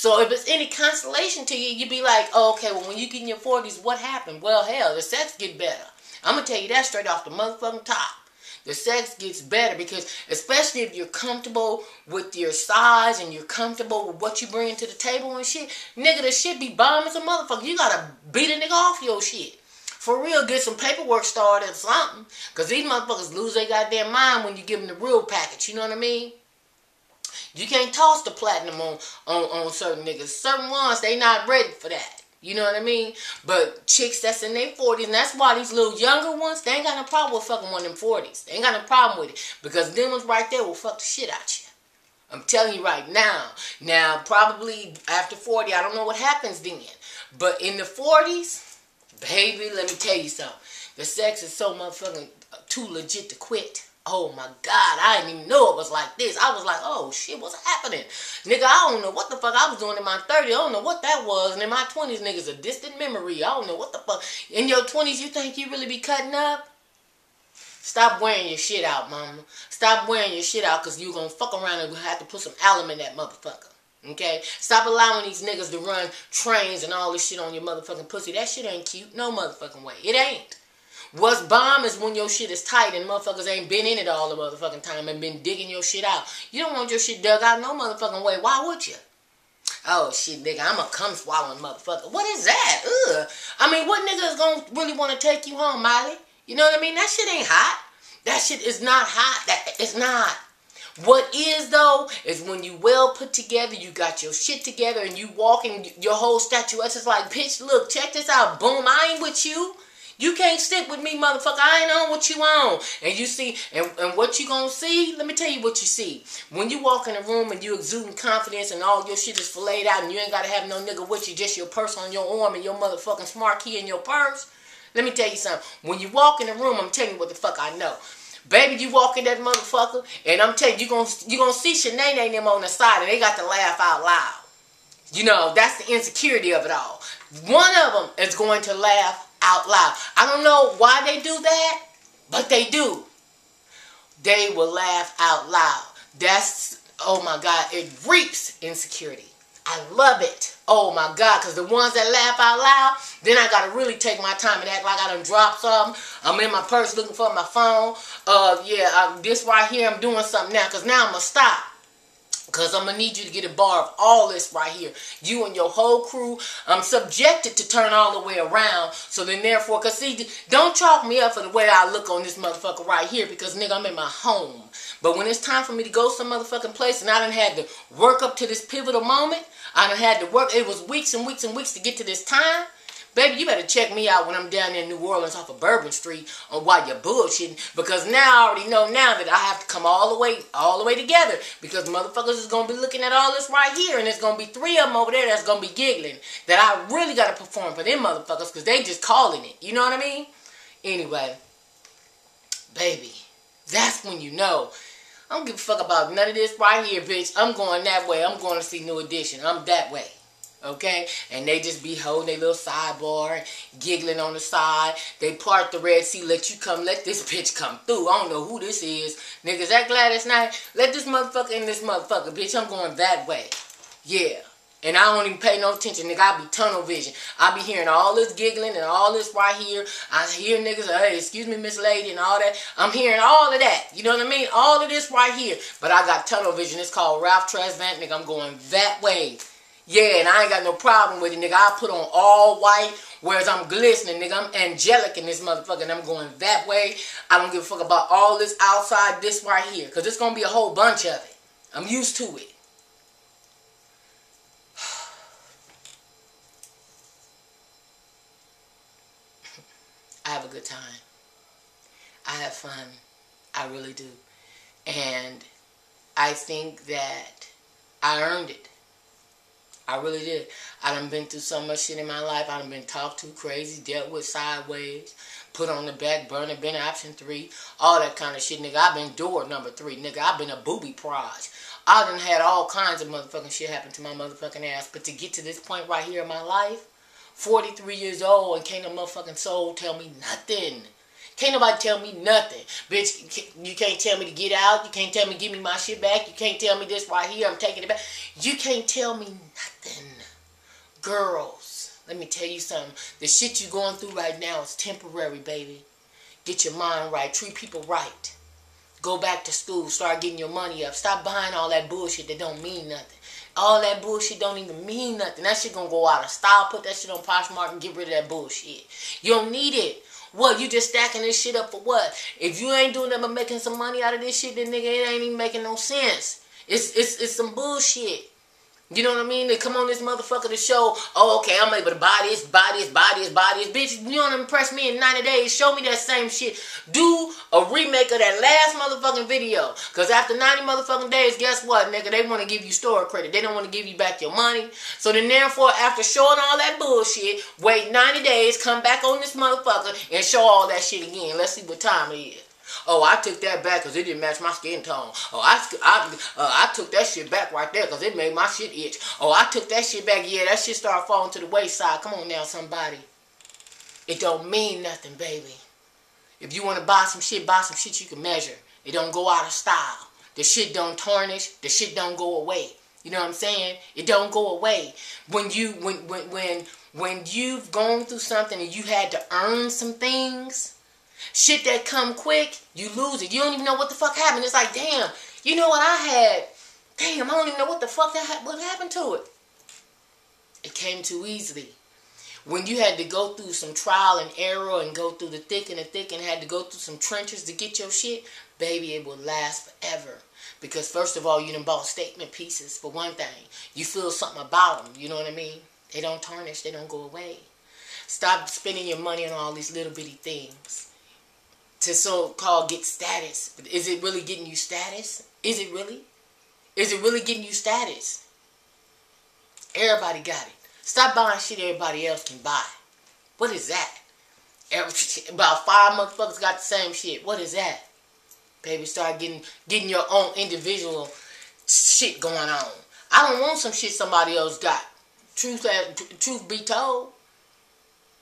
So if it's any consolation to you, you'd be like, oh, okay, well, when you get in your 40s, what happened? Well, hell, the sex get better. I'm going to tell you that straight off the motherfucking top. The sex gets better because, especially if you're comfortable with your size and you're comfortable with what you bring to the table and shit, nigga, the shit be bomb as a motherfucker. You gotta beat a nigga off your shit. For real, get some paperwork started or something. Because these motherfuckers lose their goddamn mind when you give them the real package. You know what I mean? You can't toss the platinum on certain niggas. Certain ones, they not ready for that. You know what I mean? But chicks that's in their 40s, and that's why these little younger ones, they ain't got no problem with fucking one of them 40s. They ain't got no problem with it. Because them ones right there will fuck the shit out you. I'm telling you right now. Now, probably after 40, I don't know what happens then. But in the 40s, baby, let me tell you something. The sex is so motherfucking too legit to quit. Oh my God, I didn't even know it was like this. I was like, oh shit, what's happening? Nigga, I don't know what the fuck I was doing in my 30s. I don't know what that was. And in my 20s, nigga's a distant memory. I don't know what the fuck. In your 20s, you think you really be cutting up? Stop wearing your shit out, mama. Stop wearing your shit out because you gonna fuck around and have to put some alum in that motherfucker. Okay? Stop allowing these niggas to run trains and all this shit on your motherfucking pussy. That shit ain't cute. No motherfucking way. It ain't. What's bomb is when your shit is tight and motherfuckers ain't been in it all the motherfucking time and been digging your shit out. You don't want your shit dug out no motherfucking way. Why would you? Oh shit, nigga, I'm a cum swallowing motherfucker. What is that? Ugh. I mean, what nigga is gonna really want to take you home, Miley? You know what I mean? That shit ain't hot. That shit is not hot. It's not. What is, though, is when you well put together, you got your shit together, and you walking your whole statuette is like, bitch, look, check this out. Boom, I ain't with you. You can't stick with me, motherfucker. I ain't on what you on. And you see, and what you gonna see? Let me tell you what you see. When you walk in a room and you exuding confidence and all your shit is filleted out and you ain't gotta have no nigga with you, just your purse on your arm and your motherfucking smart key in your purse. Let me tell you something. When you walk in the room, I'm telling you what the fuck I know. Baby, you walk in that motherfucker, and I'm telling you, you gonna see Shanae and them on the side, and they got to laugh out loud. You know, that's the insecurity of it all. One of them is going to laugh out loud. I don't know why they do that, but they do. They will laugh out loud. That's, oh my God, it reaps insecurity. I love it. Oh my God, because the ones that laugh out loud, then I got to really take my time and act like I done dropped something. I'm in my purse looking for my phone. This right here, I'm doing something now, because now I'm going to stop. Because I'm going to need you to get a bar of all this right here. You and your whole crew, I'm subjected to turn all the way around. So then therefore, because see, don't chalk me up for the way I look on this motherfucker right here. Because nigga, I'm in my home. But when it's time for me to go some motherfucking place and I done had to work up to this pivotal moment. I done had to work. It was weeks and weeks and weeks to get to this time. Baby, you better check me out when I'm down there in New Orleans off of Bourbon Street on while you're bullshitting. Because now I already know now that I have to come all the way together. Because motherfuckers is going to be looking at all this right here. And there's going to be 3 of them over there that's going to be giggling. That I really got to perform for them motherfuckers. Because they just calling it. You know what I mean? Anyway. Baby. That's when you know. I don't give a fuck about none of this right here, bitch. I'm going that way. I'm going to see New Edition. I'm that way. Okay? And they just be holding their little sidebar, giggling on the side. They part the Red Sea, let you come, let this bitch come through. I don't know who this is. Niggas that Gladys Knight, let this motherfucker in this motherfucker, bitch. I'm going that way. Yeah. And I don't even pay no attention, nigga. I be tunnel vision. I be hearing all this giggling and all this right here. I hear niggas, hey, excuse me, Miss Lady, and all that. I'm hearing all of that. You know what I mean? All of this right here. But I got tunnel vision. It's called Ralph Tresvant, nigga. I'm going that way. Yeah, and I ain't got no problem with it, nigga. I put on all white, whereas I'm glistening, nigga. I'm angelic in this motherfucker, and I'm going that way. I don't give a fuck about all this outside, this right here, because it's going to be a whole bunch of it. I'm used to it. I have a good time. I have fun. I really do. And I think that I earned it. I really did. I done been through so much shit in my life. I done been talked to crazy, dealt with sideways, put on the back burner, been option 3, all that kind of shit, nigga. I've been door number 3, nigga. I've been a booby proj. I done had all kinds of motherfucking shit happen to my motherfucking ass. But to get to this point right here in my life, 43 years old and can't a motherfucking soul tell me nothing. Can't nobody tell me nothing. Bitch, you can't tell me to get out. You can't tell me to give me my shit back. You can't tell me this right here, I'm taking it back. You can't tell me nothing. Girls, let me tell you something. The shit you going through right now is temporary, baby. Get your mind right. Treat people right. Go back to school. Start getting your money up. Stop buying all that bullshit that don't mean nothing. All that bullshit don't even mean nothing. That shit gonna go out of style. Put that shit on Poshmark and get rid of that bullshit. You don't need it. What? You just stacking this shit up for what? If you ain't doing nothing but making some money out of this shit, then nigga, it ain't even making no sense. It's some bullshit. You know what I mean? They come on this motherfucker to show, oh, okay, I'm able to buy this. Bitch, you don't impress me in 90 days. Show me that same shit. Do a remake of that last motherfucking video. Because after 90 motherfucking days, guess what, nigga? They want to give you store credit. They don't want to give you back your money. So then therefore, after showing all that bullshit, wait 90 days, come back on this motherfucker and show all that shit again. Let's see what time it is. Oh, I took that back because it didn't match my skin tone. Oh, I took that shit back right there because it made my shit itch. Oh, I took that shit back. Yeah, that shit started falling to the wayside. Come on now, somebody. It don't mean nothing, baby. If you want to buy some shit you can measure. It don't go out of style. The shit don't tarnish. The shit don't go away. You know what I'm saying? It don't go away. When you've gone through something and you had to earn some things, shit that come quick, you lose it. You don't even know what the fuck happened. It's like, damn, you know what I had? Damn, I don't even know what the fuck what happened to it. It came too easily. When you had to go through some trial and error and go through the thick and had to go through some trenches to get your shit, baby, it will last forever. Because first of all, you done bought statement pieces, for one thing. You feel something about them, you know what I mean? They don't tarnish, they don't go away. Stop spending your money on all these little bitty things to so-called get status. But is it really getting you status? Is it really? Is it really getting you status? Everybody got it. Stop buying shit everybody else can buy. What is that? About 5 motherfuckers got the same shit. What is that? Baby, start getting your own individual shit going on. I don't want some shit somebody else got. Truth be told.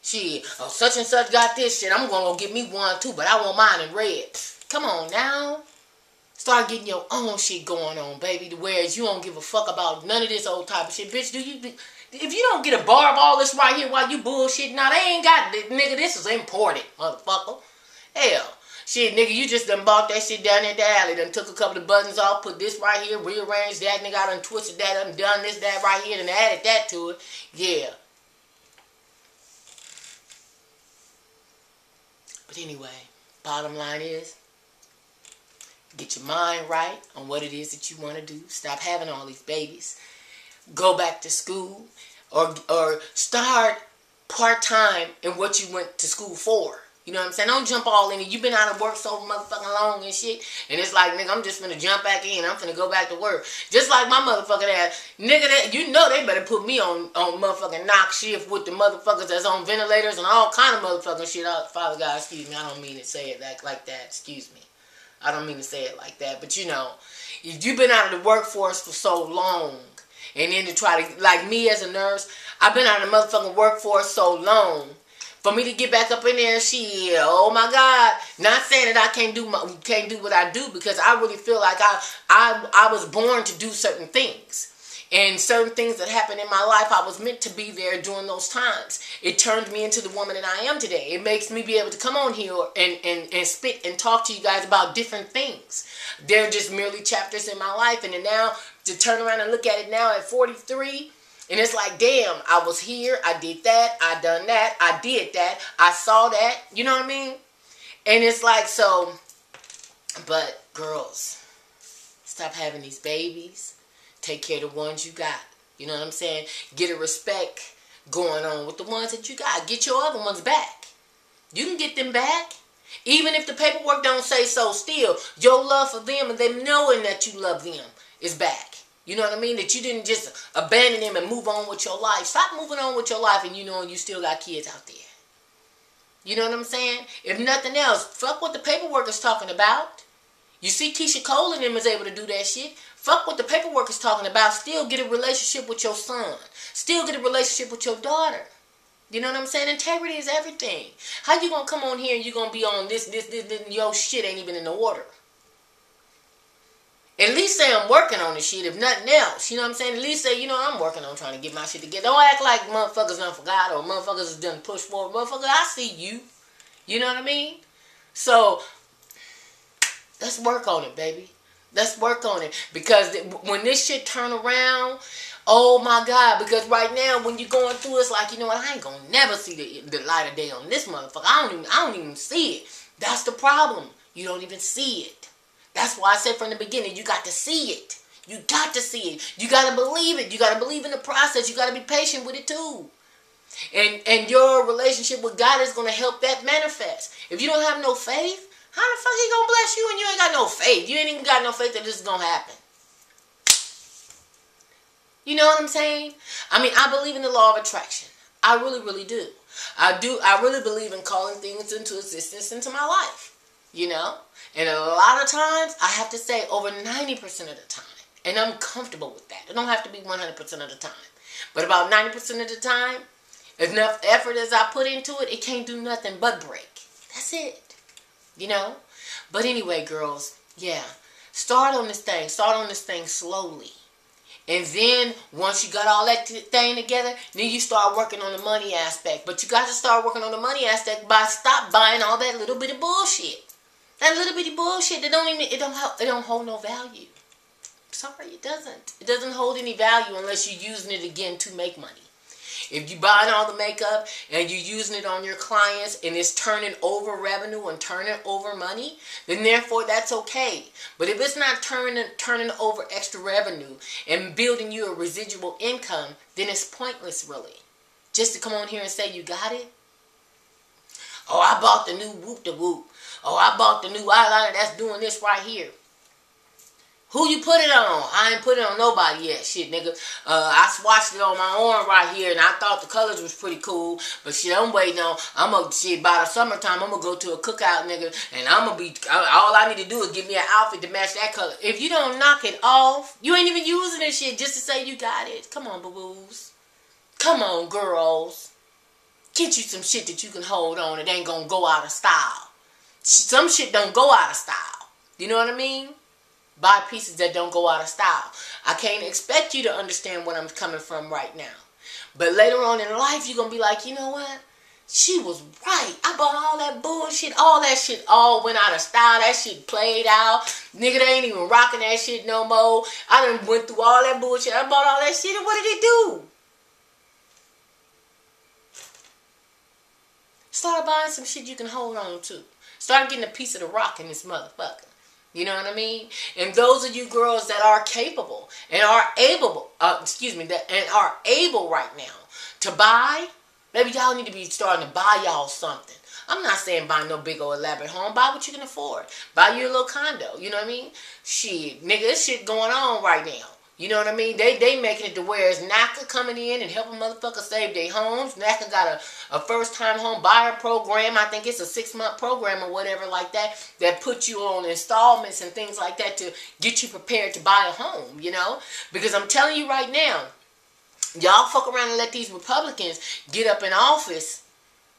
Shit, oh, such and such got this shit. I'm gonna go get me one too, but I want mine in red. Come on now. Start getting your own shit going on, baby. To whereas you don't give a fuck about none of this old type of shit. Bitch, if you don't get a bar of all this right here while you bullshit, now they ain't got it. Nigga, this is imported, motherfucker. Hell. Shit, nigga, you just done bought that shit down at the alley. Done took a couple of buttons off, put this right here, rearranged that. Nigga, I done twisted that, done this, that right here, and added that to it. Yeah. But anyway, bottom line is, get your mind right on what it is that you want to do. Stop having all these babies. Go back to school or start part-time in what you went to school for. You know what I'm saying? Don't jump all in it. You've been out of work so motherfucking long and shit. And it's like, nigga, I'm just finna jump back in. I'm finna go back to work. Just like my motherfucking ass. Nigga, you know they better put me on motherfucking knock shift with the motherfuckers that's on ventilators and all kind of motherfucking shit. Father God, excuse me. I don't mean to say it like that. Excuse me. I don't mean to say it like that. But you know, if you've been out of the workforce for so long, and then to try to, like me as a nurse, I've been out of the motherfucking workforce so long. For me to get back up in there and shit, oh my God. Not saying that I can't do what I do, because I really feel like I was born to do certain things. And certain things that happened in my life, I was meant to be there during those times. It turned me into the woman that I am today. It makes me be able to come on here and spit and talk to you guys about different things. They're just merely chapters in my life. And then now, to turn around and look at it now at 43, and it's like, damn, I was here, I did that, I done that, I did that, I saw that, you know what I mean? And it's like, so, but girls, stop having these babies. Take care of the ones you got. You know what I'm saying? Get a respect going on with the ones that you got. Get your other ones back. You can get them back. Even if the paperwork don't say so, still, your love for them and them knowing that you love them is back. You know what I mean? That you didn't just abandon them and move on with your life. Stop moving on with your life and you know you still got kids out there. You know what I'm saying? If nothing else, fuck what the paperwork is talking about. You see Keisha Cole and them is able to do that shit. Fuck what the paperwork is talking about. Still get a relationship with your son. Still get a relationship with your daughter. You know what I'm saying? Integrity is everything. How you gonna come on here and you gonna be on this, and your shit ain't even in the order? At least say I'm working on the shit, if nothing else. You know what I'm saying? At least say, I'm working on trying to get my shit together. Don't act like motherfuckers done forgot or motherfuckers is done push forward. Motherfucker, I see you. You know what I mean? So, let's work on it, baby. Let's work on it. Because when this shit turn around, oh my God. Because right now, when you're going through, it's like, you know what? I ain't gonna never see the light of day on this motherfucker. I don't even see it. That's the problem. You don't even see it. That's why I said from the beginning, you got to see it. You got to see it. You got to believe it. You got to believe in the process. You got to be patient with it too. And your relationship with God is going to help that manifest. If you don't have no faith, how the fuck he going to bless you when you ain't got no faith? You ain't even got no faith that this is going to happen. You know what I'm saying? I mean, I believe in the law of attraction. I really, really do. I really believe in calling things into existence into my life. You know? And a lot of times, I have to say over 90% of the time. And I'm comfortable with that. It don't have to be 100% of the time. But about 90% of the time, enough effort as I put into it, it can't do nothing but break. That's it. You know? But anyway, girls, yeah. Start on this thing. Start on this thing slowly. And then, once you got all that thing together, then you start working on the money aspect. But you got to start working on the money aspect by stop buying all that little bit of bullshit. That little bitty bullshit that it don't hold no value. Sorry, it doesn't. It doesn't hold any value unless you're using it again to make money. If you buying all the makeup and you're using it on your clients and it's turning over revenue and turning over money, then therefore that's okay. But if it's not turning over extra revenue and building you a residual income, then it's pointless really. Just to come on here and say you got it. Oh, I bought the new whoop-de-whoop. Oh, I bought the new eyeliner that's doing this right here. Who you put it on? I ain't put it on nobody yet. Shit, nigga. I swatched it on my arm right here, and I thought the colors was pretty cool. But shit, I'm waiting on. Shit, by the summertime, I'm gonna go to a cookout, nigga, and I'm gonna be. All I need to do is get me an outfit to match that color. If you don't knock it off, you ain't even using this shit just to say you got it. Come on, boo-boos. Come on, girls. Get you some shit that you can hold on. It ain't gonna go out of style. Some shit don't go out of style. You know what I mean? Buy pieces that don't go out of style. I can't expect you to understand what I'm coming from right now. But later on in life, you're going to be like, you know what? She was right. I bought all that bullshit. All that shit all went out of style. That shit played out. Nigga, they ain't even rocking that shit no more. I done went through all that bullshit. I bought all that shit, and what did it do? Start buying some shit you can hold on to. Start getting a piece of the rock in this motherfucker. You know what I mean? And those of you girls that are capable and are able, and are able right now to buy, maybe y'all need to be starting to buy y'all something. I'm not saying buy no big old elaborate home. Buy what you can afford. Buy you a little condo. You know what I mean? Shit, nigga, this shit going on right now. You know what I mean? They making it to where it's NACA coming in and helping motherfuckers save their homes. NACA got a first-time home buyer program. I think it's a 6-month program or whatever like that puts you on installments and things like that to get you prepared to buy a home, you know? Because I'm telling you right now, y'all fuck around and let these Republicans get up in office.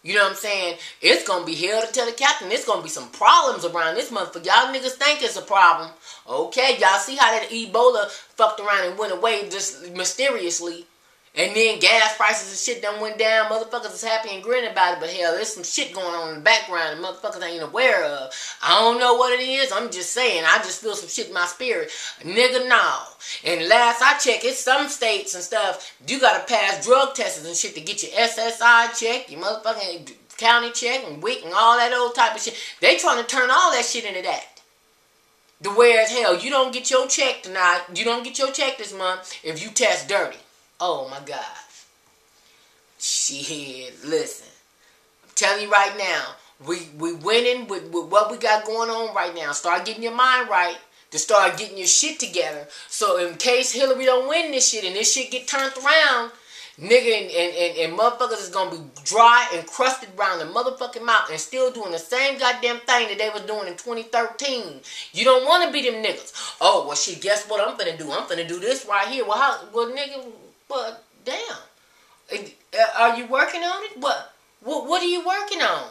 You know what I'm saying? It's going to be hell to tell the captain. There's going to be some problems around this motherfucker. Y'all niggas think it's a problem. Okay, y'all see how that Ebola fucked around and went away just mysteriously. And then gas prices and shit done went down. Motherfuckers is happy and grinning about it. But hell, there's some shit going on in the background that motherfuckers ain't aware of. I don't know what it is. I'm just saying. I just feel some shit in my spirit. Nigga, no. And last I checked, it's some states and stuff, you got to pass drug tests and shit to get your SSI check, your motherfucking county check and WIC and all that old type of shit. They trying to turn all that shit into that. The whereas hell, you don't get your check tonight, you don't get your check this month if you test dirty. Oh my God. Shit, listen. I'm telling you right now, we winning with what we got going on right now. Start getting your mind right to start getting your shit together. So in case Hillary don't win this shit and this shit get turned around, nigga and motherfuckers is gonna be dry and crusted around the motherfucking mouth and still doing the same goddamn thing that they was doing in 2013. You don't want to be them niggas. Oh, well shit, guess what I'm finna do? I'm finna do this right here. Well, nigga, well, damn. Are you working on it? What are you working on?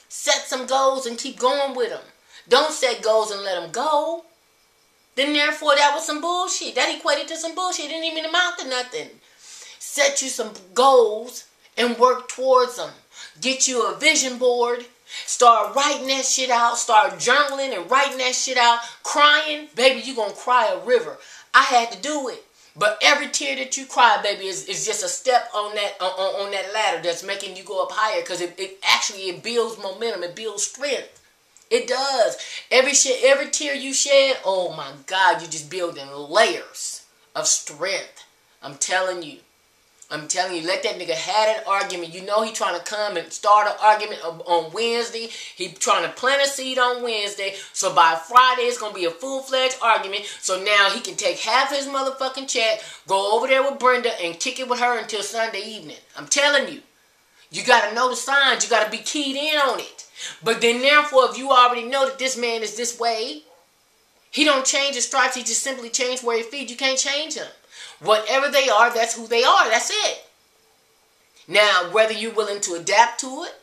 Set some goals and keep going with them. Don't set goals and let them go. Then therefore that was some bullshit. That equated to some bullshit. It didn't even amount to nothing. Set you some goals and work towards them. Get you a vision board. Start writing that shit out. Start journaling and writing that shit out. Crying. Baby, you gonna cry a river. I had to do it. But every tear that you cry, baby, is just a step on that ladder that's making you go up higher. Because it builds momentum. It builds strength. It does. Every tear you shed, oh my God, you're just building layers of strength. I'm telling you, let that nigga have that argument. You know he trying to come and start an argument on Wednesday. He trying to plant a seed on Wednesday. So by Friday, it's going to be a full-fledged argument. So now he can take half his motherfucking check, go over there with Brenda, and kick it with her until Sunday evening. I'm telling you. You got to know the signs. You got to be keyed in on it. But then therefore, if you already know that this man is this way, he don't change his stripes. He just simply changed where he feeds. You can't change him. Whatever they are, that's who they are. That's it. Now, whether you're willing to adapt to it,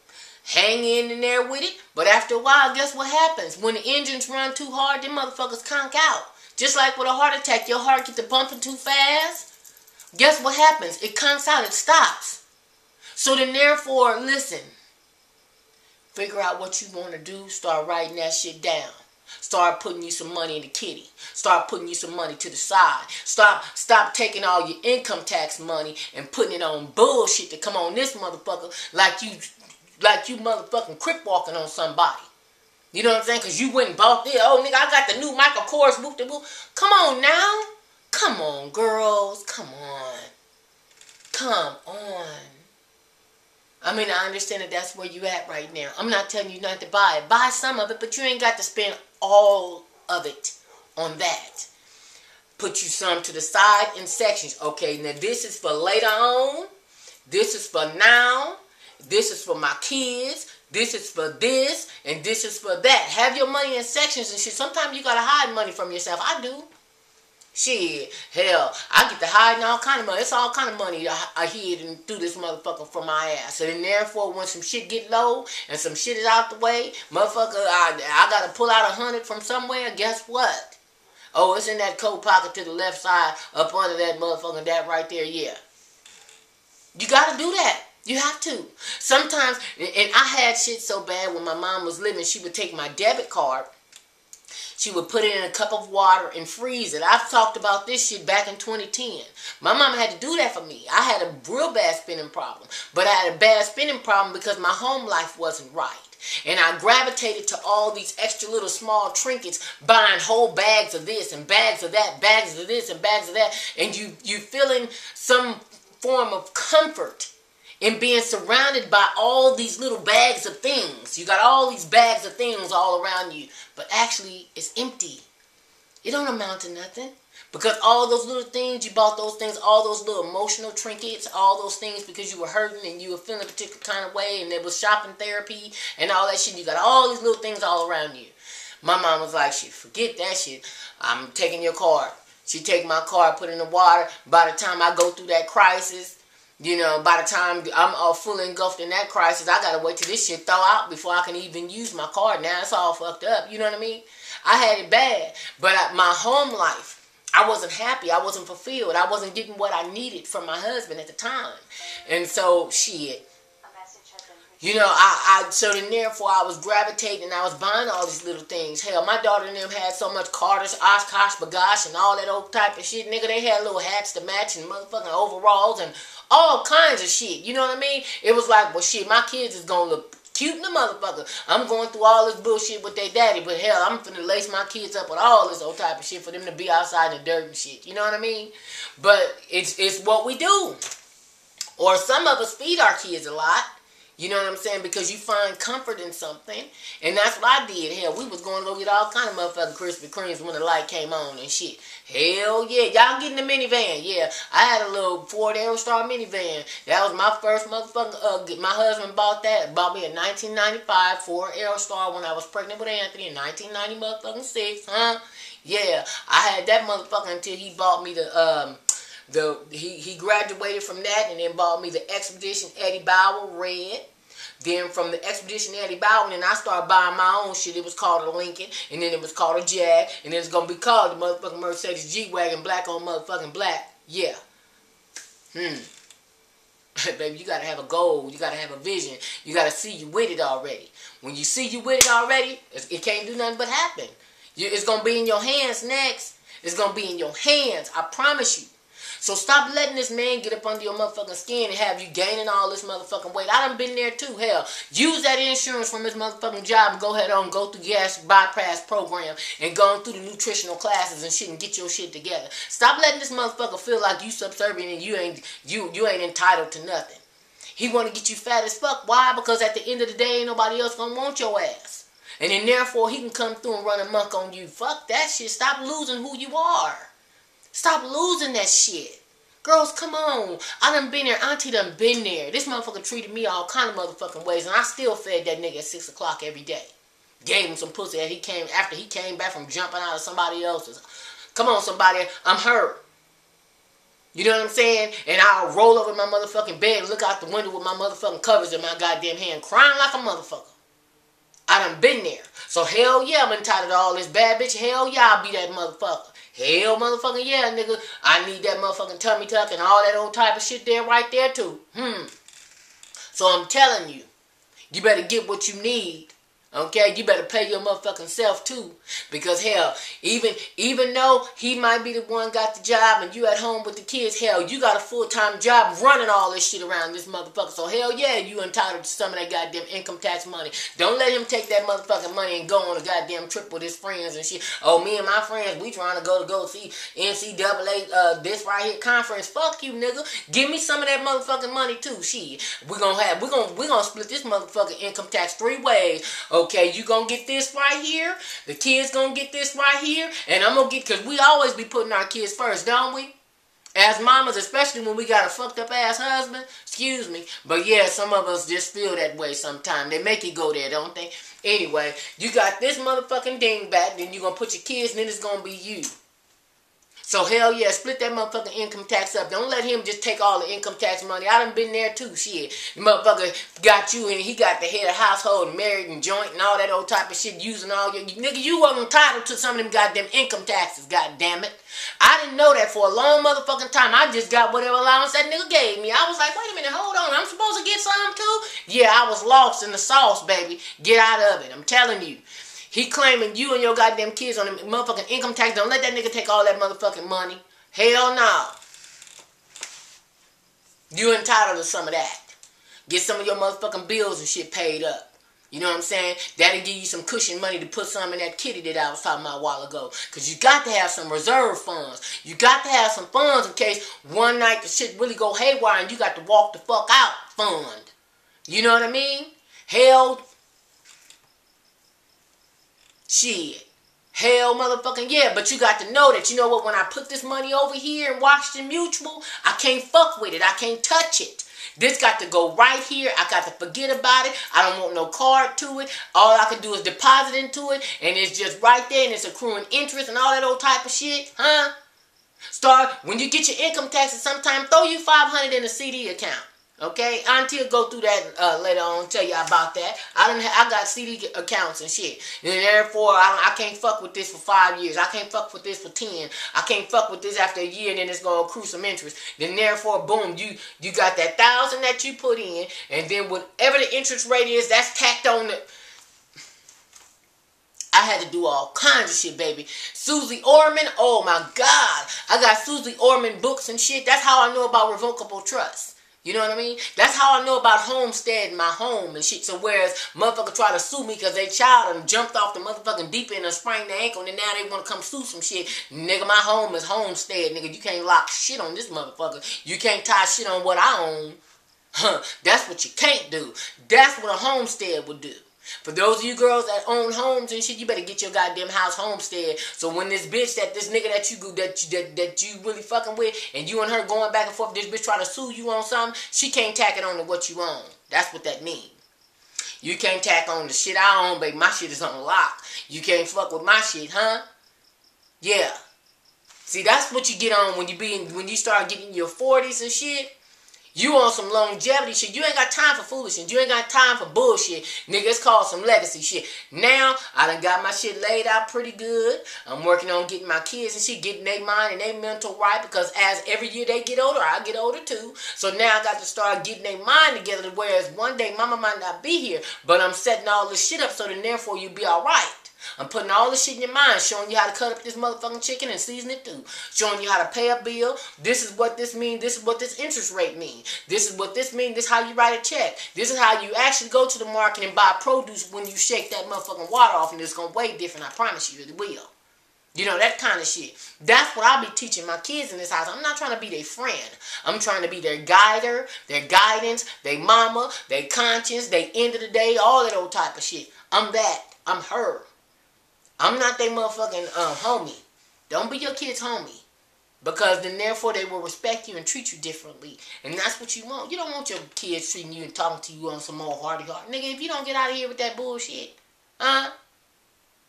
hang in there with it, but after a while, guess what happens? When the engines run too hard, them motherfuckers conk out. Just like with a heart attack, your heart gets to bumping too fast. Guess what happens? It conks out. It stops. So then therefore, listen. Figure out what you want to do. Start writing that shit down. Start putting you some money in the kitty. Start putting you some money to the side. Stop taking all your income tax money and putting it on bullshit to come on this motherfucker like you motherfucking crip walking on somebody. You know what I'm saying? Because you went and bought this. Oh, nigga, I got the new Michael Kors whoop-de-whoop. Come on now. Come on, girls. Come on. Come on. I mean, I understand that that's where you at right now. I'm not telling you not to buy it. Buy some of it, but you ain't got to spend all of it on that. Put you some to the side in sections. Okay, now this is for later on. This is for now. This is for my kids. This is for this. And this is for that. Have your money in sections and shit. Sometimes you got to hide money from yourself. I do. Shit, hell, I get to hiding all kind of money. It's all kind of money I hid and threw this motherfucker from my ass. So then therefore, when some shit get low and some shit is out the way, motherfucker, I got to pull out 100 from somewhere. Guess what? Oh, it's in that coat pocket to the left side up under that motherfucker, that right there, yeah. You got to do that. You have to. Sometimes, and I had shit so bad when my mom was living, she would take my debit card. She would put it in a cup of water and freeze it. I've talked about this shit back in 2010. My mama had to do that for me. I had a real bad spending problem. But I had a bad spending problem because my home life wasn't right. And I gravitated to all these extra little small trinkets, buying whole bags of this and bags of that, bags of this and bags of that. And you feeling some form of comfort in being surrounded by all these little bags of things. You got all these bags of things all around you. But actually, it's empty. It don't amount to nothing. Because all those little things, you bought those things, all those little emotional trinkets, all those things because you were hurting and you were feeling a particular kind of way and there was shopping therapy and all that shit. You got all these little things all around you. My mom was like, shit, forget that shit. I'm taking your card. She take my card, put it in the water. By the time I go through that crisis, you know, by the time I'm all fully engulfed in that crisis, I gotta wait till this shit thaw out before I can even use my card. Now it's all fucked up. You know what I mean? I had it bad. But my home life, I wasn't happy. I wasn't fulfilled. I wasn't getting what I needed from my husband at the time. And so, shit. You know, so then therefore I was gravitating and I was buying all these little things. Hell, my daughter and them had so much Carter's, Oshkosh, Bagash, and all that old type of shit. Nigga, they had little hats to match and motherfucking overalls and all kinds of shit. You know what I mean? It was like, well, shit, my kids is gonna look cute in the motherfucker. I'm going through all this bullshit with their daddy, but hell, I'm finna lace my kids up with all this old type of shit for them to be outside in the dirt and shit. You know what I mean? But it's what we do. Or some of us feed our kids a lot. You know what I'm saying? Because you find comfort in something. And that's what I did. Hell, we was going to go get all kind of motherfucking Krispy Kremes when the light came on and shit. Hell yeah. Y'all getting the minivan. Yeah. I had a little Ford Aerostar minivan. That was my first motherfucking, my husband bought that. Bought me a 1995 Ford Aerostar when I was pregnant with Anthony in 1990 motherfucking 6. Huh? Yeah. I had that motherfucker until he bought me the, He graduated from that and then bought me the Expedition Eddie Bauer red. Then from the Expedition Eddie Bauer, and I started buying my own shit. It was called a Lincoln, and then it was called a Jag, and then it's gonna be called the motherfucking Mercedes G-Wagon, black on motherfucking black. Yeah. Baby, you gotta have a goal. You gotta have a vision. You gotta see you with it already. When you see you with it already, it can't do nothing but happen. It's gonna be in your hands next. It's gonna be in your hands. I promise you. So stop letting this man get up under your motherfucking skin and have you gaining all this motherfucking weight. I done been there too. Hell, use that insurance from his motherfucking job and go ahead on, go through gas bypass program and go through the nutritional classes and shit and get your shit together. Stop letting this motherfucker feel like you subservient and you ain't entitled to nothing. He want to get you fat as fuck. Why? Because at the end of the day, ain't nobody else gonna want your ass. And then therefore, he can come through and run amok on you. Fuck that shit. Stop losing who you are. Stop losing that shit. Girls, come on. I done been there. Auntie done been there. This motherfucker treated me all kind of motherfucking ways, and I still fed that nigga at 6 o'clock every day. Gave him some pussy after he came back from jumping out of somebody else's. Come on, somebody. I'm hurt. You know what I'm saying? And I'll roll over my motherfucking bed and look out the window with my motherfucking covers in my goddamn hand, crying like a motherfucker. I done been there. So hell yeah, I'm entitled to all this bad bitch. Hell yeah, I'll be that motherfucker. Hell motherfucking yeah, nigga. I need that motherfucking tummy tuck and all that old type of shit there right there too. So I'm telling you, you better get what you need. Okay, you better pay your motherfucking self too. Because hell, even though he might be the one got the job and you at home with the kids, hell, you got a full-time job running all this shit around this motherfucker. So hell yeah, you entitled to some of that goddamn income tax money. Don't let him take that motherfucking money and go on a goddamn trip with his friends and shit. Oh, me and my friends, we trying to go see NCAA this right here conference. Fuck you, nigga. Give me some of that motherfucking money too. Shit. We're gonna split this motherfucking income tax 3 ways. Okay, you gonna get this right here, the kids gonna get this right here, and I'm gonna get, because we always be putting our kids first, don't we? As mamas, especially when we got a fucked up ass husband, excuse me, but yeah, some of us just feel that way sometimes. They make you go there, don't they? Anyway, you got this motherfucking dingbat, then you gonna put your kids, and then it's gonna be you. So hell yeah, split that motherfucking income tax up. Don't let him just take all the income tax money. I done been there too, shit. The motherfucker got you and he got the head of household and married and joint and all that old type of shit, using all your... Nigga, you wasn't entitled to some of them goddamn income taxes, goddamn it. I didn't know that for a long motherfucking time. I just got whatever allowance that nigga gave me. I was like, wait a minute, hold on. I'm supposed to get some too? Yeah, I was lost in the sauce, baby. Get out of it. I'm telling you. He claiming you and your goddamn kids on the motherfucking income tax. Don't let that nigga take all that motherfucking money. Hell no. You entitled to some of that. Get some of your motherfucking bills and shit paid up. You know what I'm saying? That'll give you some cushion money to put some in that kitty that I was talking about a while ago. Because you got to have some reserve funds. You got to have some funds in case one night the shit really go haywire and you got to walk the fuck out fund. You know what I mean? Hell... Shit. Hell motherfucking yeah, but you got to know that, you know what, when I put this money over here in Washington Mutual, I can't fuck with it. I can't touch it. This got to go right here. I got to forget about it. I don't want no card to it. All I can do is deposit into it, and it's just right there, and it's accruing interest and all that old type of shit, huh? When you get your income taxes sometime, throw you $500 in a CD account. Okay, Auntie will go through that later on, tell you about that. I got CD accounts and shit. And therefore, I can't fuck with this for 5 years. I can't fuck with this for 10. I can't fuck with this after a year, and then it's going to accrue some interest. Then therefore, boom, you got that $1,000 that you put in, and then whatever the interest rate is, that's tacked on the... I had to do all kinds of shit, baby. Susie Orman, oh my God. I got Susie Orman books and shit. That's how I know about revocable trust. You know what I mean? That's how I know about homesteading my home and shit. So whereas motherfucker try to sue me because they child and jumped off the motherfucking deep end and sprained their ankle, and now they want to come sue some shit. Nigga, my home is homestead, nigga. You can't lock shit on this motherfucker. You can't tie shit on what I own. Huh. That's what you can't do. That's what a homestead would do. For those of you girls that own homes and shit, you better get your goddamn house homestead. So when this bitch, this nigga that you really fucking with, and you and her going back and forth, this bitch try to sue you on something, she can't tack it on to what you own. That's what that means. You can't tack on the shit I own, baby. My shit is on lock. You can't fuck with my shit, huh? Yeah. See, that's what you get on when you start getting in your 40s and shit. You on some longevity shit. You ain't got time for foolishness. You ain't got time for bullshit. Nigga, it's called some legacy shit. Now, I done got my shit laid out pretty good. I'm working on getting my kids and shit, getting their mind and their mental right, because as every year they get older, I get older too. So now I got to start getting their mind together, whereas one day mama might not be here, but I'm setting all this shit up so then therefore you be alright. I'm putting all this shit in your mind, showing you how to cut up this motherfucking chicken and season it too. Showing you how to pay a bill. This is what this means. This is what this interest rate means. This is what this means. This is how you write a check. This is how you actually go to the market and buy produce when you shake that motherfucking water off, and it's going to weigh different. I promise you it will. You know, that kind of shit. That's what I'll be teaching my kids in this house. I'm not trying to be their friend. I'm trying to be their guider, their guidance, their mama, their conscience, their end of the day, all that old type of shit. I'm that. I'm her. I'm not their motherfucking homie. Don't be your kid's homie. Because then therefore they will respect you and treat you differently. And that's what you want. You don't want your kids treating you and talking to you on some old hardy heart. Nigga, if you don't get out of here with that bullshit,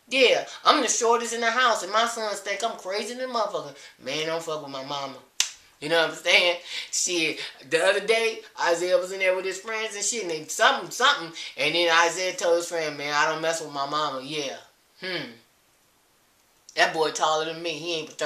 yeah, I'm the shortest in the house and my sons think I'm crazy than a motherfucker. Man, don't fuck with my mama. You know what I'm saying? Shit, the other day, Isaiah was in there with his friends and shit, and they something, and then Isaiah told his friend, man, I don't mess with my mama. Yeah. That boy taller than me. He ain't but 30.